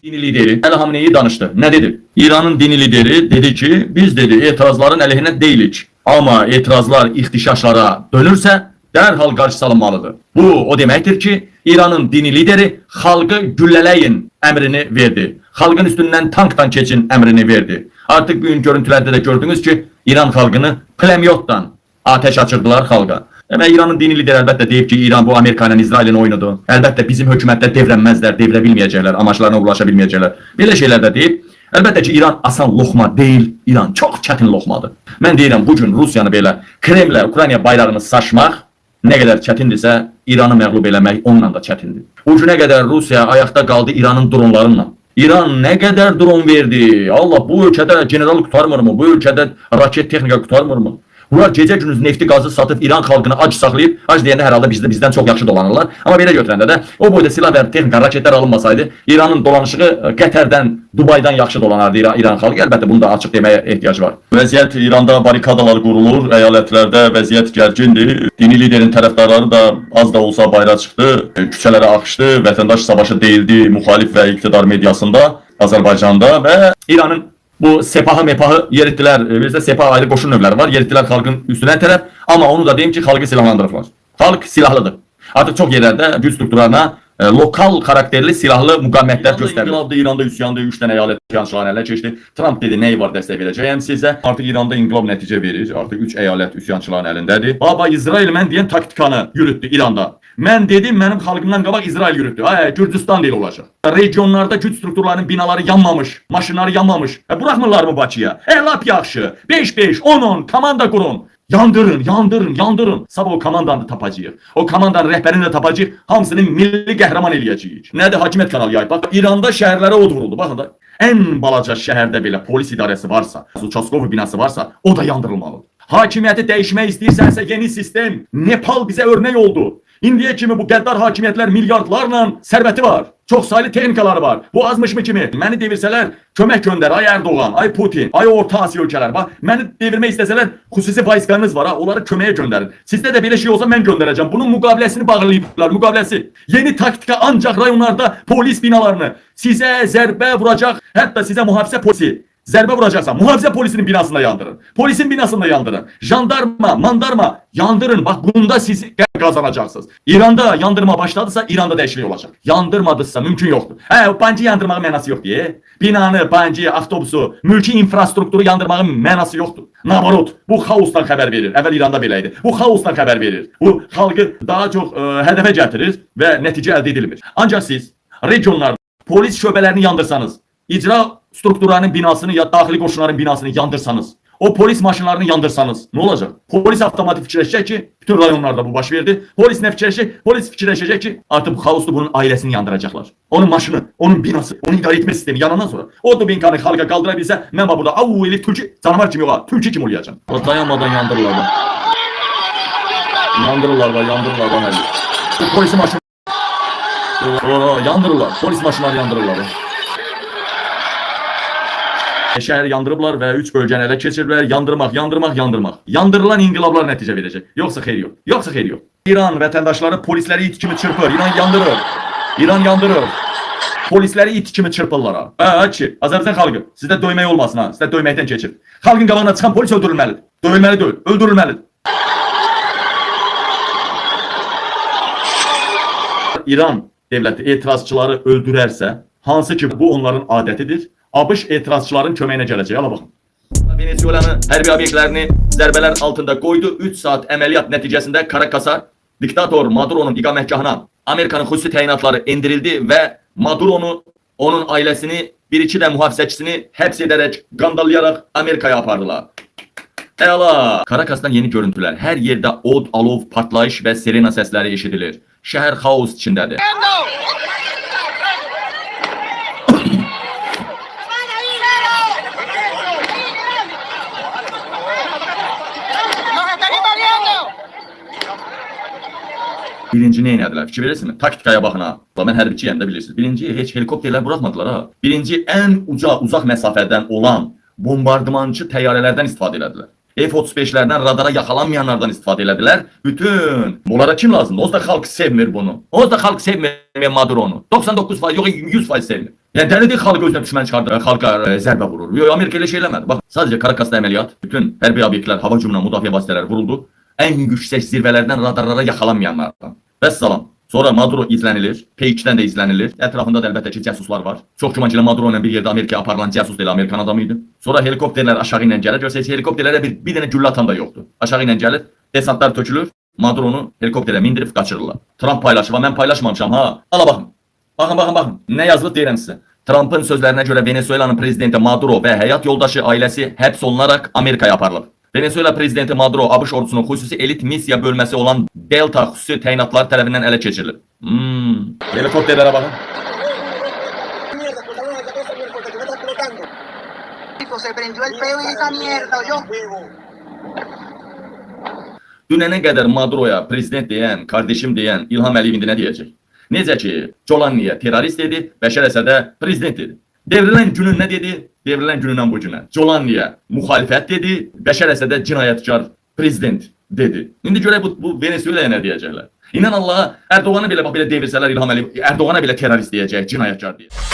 dini lideri El Hamneyi danıştı. Ne dedi? İran'ın dini lideri dedi ki biz dedi etirazların əleyhinə deyilik. Ama etirazlar ihtişaşlara dönürse derhal karşı alınmalıdır. Bu o demektir ki İran'ın dini lideri halkı güllələyin emrini verdi. Halkın üstünden tanktan keçin emrini verdi. Artık bugün görüntülerde de gördünüz ki İran halkını pulemyotdan ateş açırdılar halka. Ve İran'ın dini lideri elbette deyip ki İran bu Amerika ile İsrail'in oyunudur. Elbette bizim hükümetler devrenmezler, devirebilmeyecekler, amaçlarına ulaşabilmeyecekler. Böyle şeyler de deyip elbette ki İran asan lokma değil, İran çok çetin lokmadır. Ben deyirəm bugün Rusiyanı belə Kremlə Ukrayna bayrağını saçmaq ne kadar çetindirsə İran'ı məğlub eləmək onunla da çetindir. O günə qədər Rusiya ayakta kaldı İran'ın dronlarıyla. İran ne kadar drone verdi? Allah bu ülkede general kurtarmır mı? Bu ülkede raket texnika kurtarmır mı? Bunlar gece gündüz nefti gazı satıp İran halkını ac saxlayıb, ac deyəndə herhalde bizden çok yaxşı dolanırlar. Ama belə götürəndə də o boyda silah və texnika, raketler alınmasaydı İran'ın dolanışığı Qətərdən, Dubay'dan yaxşı dolanardı İran halkı. Elbette bunu da açık demeye ihtiyaç var. Vəziyyət İranda barikadalar qurulur, eyaletlerde vəziyyət gərgindir. Dini liderin tərəfdarları da az da olsa bayrağa çıxdı, küçələrə axışdı, vətəndaş savaşı deyildi muhalif ve iktidar medyasında Azərbaycanda ve İran'ın bu sepahı mepahı yerittiler. Bizde sepah ayrı koşun növləri var. Yerittiler halkın üstüne tərəf. Ama onu da deyim ki halkı silahlandırırlar. Halk silahlıdır. Artık çok yerlerde güç strukturlarına lokal karakterli silahlı mukavemətlər göstərilir. İnqilabda, İranda üsyandı, 3 tane eyalət üsyançılarını ələ keçdi. Trump dedi neyi var dəstək verəcəyəm sizə. Artık İranda inqilab nəticə verir. Artık 3 eyalət üsyançıların əlindədir. Baba İsrail mən deyən taktikanı yürüttü İranda. Mən dedim mənim xalqımdan qabaq İsrail yürüttü. Gürcistan deyil olacaq. Regionlarda güc strukturlarının binaları yanmamış, maşınları yanmamış. Buraxmırlar mı Bakıya? Lap yaxşı. 5-5, 10-10 komanda qurun. Yandırın, yandırın, yandırın. Sabah o komandanı tapacağıq. O komandanın rəhbərini də tapacağıq. Hamısını milli qəhrəman eləyəcəyik. Nədir? Hakimiyyət kanalı yayıb. Bak İranda şəhərlərə od vuruldu. Baxın da. En balaca şəhərdə belə polis idarəsi varsa, Uçaskov binası varsa, o da yandırılmalıdır. Hakimiyyəti dəyişmək istəyirsənsə yeni sistem. Nepal bizə örnek oldu. İndiyə kimi bu qəddar hakimiyyətlər milyardlarla sərvəti var. Çox saylı texnikaları var. Bu azmış mı kimi? Məni devirsələr kömək göndər. Ay Erdoğan, ay Putin, ay Orta Asiya ölkələr. Bax, məni devirmək istəsələr xüsusi vayiskanınız var ha. Onları köməyə göndərin. Sizdə də belə şey olsa mən göndərəcəm. Bunun müqaviləsini bağlayıblar, müqaviləsi. Yeni taktika ancaq rayonlarda polis binalarını sizə zərbə vuracaq. Hətta sizə mühafizə polisi zərbə vuracaqsa muhafizə polisinin binasında yandırın. Polisin binasında yandırın. Jandarma, mandarma yandırın. Bak bunda siz kazanacaksınız. İranda yandırma başladısa İranda dəyişiklik olacaq. Yandırmadısa mümkün yoktur. Bankı yandırmağın mənası yok diye. Binanı, bankı, avtobusu, mülki infrastrukturu yandırmağın mənası yoktur. Nabarot bu xaosdan xəbər verir. Əvvəl İranda beləydi. Bu xaosdan xəbər verir. Bu xalqı daha çox hədəfə gətirir və nəticə əldə edilmir. Ancaq siz regionlarda polis şöbələrini yandırsanız, icra strukturlarının binasını ya daxili qoşunların binasını yandırsanız, o polis maşınlarını yandırsanız ne olacak? Polis avtomatik fikirləşəcək ki, bütün rayonlarda bu baş verdi. Polis nə fikirləşəcək? Polis fikirləşəcək ki, artık bu xaoslu bunun ailəsini yandıracaqlar. Onun maşını, onun binası, onun idarə etmə sistemi yanandan sonra o dubinkanı xalqa qaldıra bilsə, mən burada elif tülkü, canavar kimi yox, tülkü kimi olacağım. Dayanmadan yandırırlar da. Yandırırlar da, yandırırlar da. Polis maşını yandırırlar. Polis maşınları yandırırlar da. Şəhər yandırıblar və 3 bölgəni ələ keçiriblər. Yandırmaq, yandırmaq, yandırmaq. Yandırılan inqilablar nəticə verəcək. Yoxsa xeyri yox. Yoxsa xeyri yox. İran vətəndaşları polisləri it kimi çırpır. İran yandırır. İran yandırır. Polisləri it kimi çırpırlar ha. Ki, Azərbaycan xalqı sizdə döymək olmasın ha. Sizdə döyməkdən keçir. Xalqın qabağına çıxan polis öldürülməlidir. Döyülməli deyil, öldürülməlidir. İran devləti etirazçıları öldürərsə, hansı ki bu onların adətidir. ABŞ etirazçıların köməyinə gələcək. Ala baxın. Venezuelanın hərbi obyektlərini zərbələr altında qoydu. 3 saat əməliyyat nəticəsində Karakasa diktator Maduro'nun iqamətgahına Amerikanın xüsusi təyinatları endirildi və Maduronu, onun ailəsini, bir-iki də mühafizəçisini həbs edərək, qandalayaraq Amerikaya apardılar. Əla! Karakasdan yeni görüntülər. Hər yerdə od, alov, partlayış və sirena səsləri eşidilir. Şəhər xaos içindədir. Birinci ne inədilər? Fikir verirsiniz mi? Taktikaya baxın ha. Mən hərbçiyəm də bilirsiniz. Birinci heç helikopterlər buraxmadılar ha. Birinci ən uzaq məsafədən olan bombardımançı təyyarələrdən istifadə elədilər. F-35'lərdən radara yaxalanmayanlardan istifadə elədilər. Bütün bunlara kim lazımdır? O da xalq sevmir bunu. O da xalq sevmir Maduronu. 99% yox 100% sevmir. Yani dəlidir xalq özünə düşmən çıxardır, xalqa zərbə vurur. Yox, Amerika elə şey eləmədi. Bax, sadəcə Karakasda əməliyyat, bütün hərbi obyektlər, hava hücumundan müdafiə vasitələri vuruldu. Ən yüksək zirvələrdən radarlara yaxalanmayanlardan. Vəssalam. Sonra Maduro izlənilir, P2-dən də izlənilir. Ətrafında da əlbəttə ki, cəsuslar var. Çox güman ki, Maduro ilə bir yerdə Amerikaya aparılan cəsus da elə Amerikan adamı idi. Sonra helikopterlər aşağı ilə gəlir. Görsəniz, helikopterlərə bir dənə güllə atan da yoxdur. Aşağı ilə gəlir, desantlar tökülür, Maduronu helikopterə mindirib qaçırırlar. Trump paylaşır, mən paylaşmamışam ha. Ala baxın. Baxın. Nə yazılıb deyirəm sizə. Trump'ın sözlərinə görə Venezuelanın prezidenti Maduro və həyat yoldaşı ailəsi həbs olunaraq Amerikaya aparılıb. Venezuela prezidenti Maduro ABŞ ordusunun xüsusi elit missiya bölməsi olan Delta xüsusi təyinatlar tərəfindən ələ keçirilib. Helikopterlərə baxın. Se prendió el peo y esa mierda, yo. Dünənə qədər Maduroya prezident deyən, kardeşim deyən İlham Əliyev indi nə deyəcək? Necə ki, Jolaniyə terrorist dedi, Bəşər Əsədə prezident dedi. Devrilən günün nə dedi? Devrilən günündən bu günə. Jolaniyə müxalifət dedi, Bəşər Əsədə cinayətkar prezident dedi. İndi görək bu Venezuelaya nə deyəcəklər? İnan Allaha, Erdoğan'ı belə devirsələr İlham Əliyev, Erdoğan'a belə terrorist deyəcək, cinayətkar deyəcək.